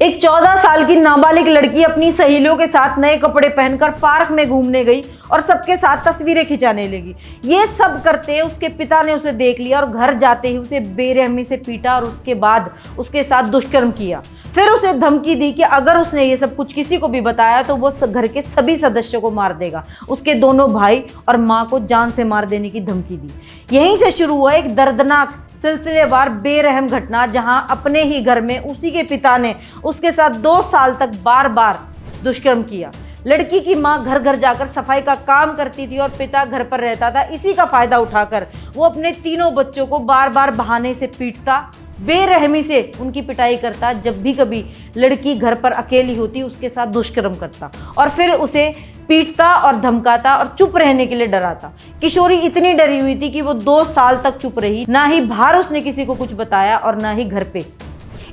एक 14 साल की नाबालिग लड़की अपनी सहेलियों के साथ नए कपड़े पहनकर पार्क में घूमने गई और सबके साथ तस्वीरें खिंचाने लगी। ये सब करते उसके पिता ने उसे देख लिया और घर जाते ही उसे बेरहमी से पीटा और उसके बाद उसके साथ दुष्कर्म किया। फिर उसे धमकी दी कि अगर उसने ये सब कुछ किसी को भी बताया तो वो घर के सभी सदस्यों को मार देगा। उसके दोनों भाई और माँ को जान से मार देने की धमकी दी। यहीं से शुरू हुआ एक दर्दनाक सिलसिलेवार बेरहम घटना, जहां अपने ही घर में उसी के पिता ने उसके साथ 2 साल तक बार बार दुष्कर्म किया। लड़की की मां घर घर जाकर सफाई का काम करती थी और पिता घर पर रहता था। इसी का फायदा उठाकर वो अपने तीनों बच्चों को बार बार बहाने से पीटता, बेरहमी से उनकी पिटाई करता। जब भी कभी लड़की घर पर अकेली होती उसके साथ दुष्कर्म करता और फिर उसे पीटता और धमकाता और चुप रहने के लिए डराता। किशोरी इतनी डरी हुई थी कि वो 2 साल तक चुप रही। ना ही बाहर उसने किसी को कुछ बताया और ना ही घर पे।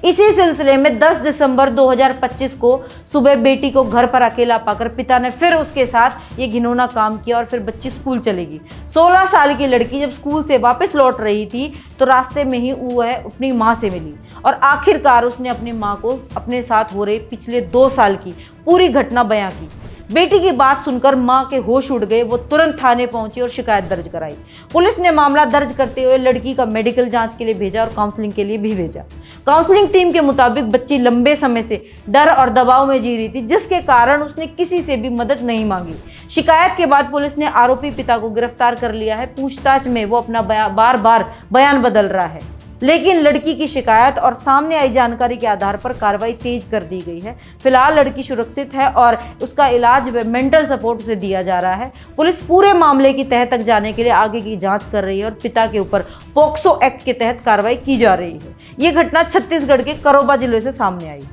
इसी सिलसिले में 10 दिसंबर 2025 को सुबह बेटी को घर पर अकेला पाकर पिता ने फिर उसके साथ ये घिनौना काम किया और फिर बच्ची स्कूल चलेगी। 16 साल की लड़की जब स्कूल से वापस लौट रही थी तो रास्ते में ही वह अपनी माँ से मिली और आखिरकार उसने अपनी माँ को अपने साथ हो रहे पिछले 2 साल की पूरी घटना बयां की। बेटी की बात सुनकर मां के होश उड़ गए। वो तुरंत थाने पहुंची और शिकायत दर्ज कराई। पुलिस ने मामला दर्ज करते हुए लड़की का मेडिकल जांच के लिए भेजा और काउंसलिंग के लिए भी भेजा। काउंसलिंग टीम के मुताबिक बच्ची लंबे समय से डर और दबाव में जी रही थी, जिसके कारण उसने किसी से भी मदद नहीं मांगी। शिकायत के बाद पुलिस ने आरोपी पिता को गिरफ्तार कर लिया है। पूछताछ में वो अपना बार बार बयान बदल रहा है, लेकिन लड़की की शिकायत और सामने आई जानकारी के आधार पर कार्रवाई तेज कर दी गई है। फिलहाल लड़की सुरक्षित है और उसका इलाज व मेंटल सपोर्ट उसे दिया जा रहा है। पुलिस पूरे मामले की तह तक जाने के लिए आगे की जांच कर रही है और पिता के ऊपर पोक्सो एक्ट के तहत कार्रवाई की जा रही है। ये घटना छत्तीसगढ़ के करोबा जिले से सामने आई।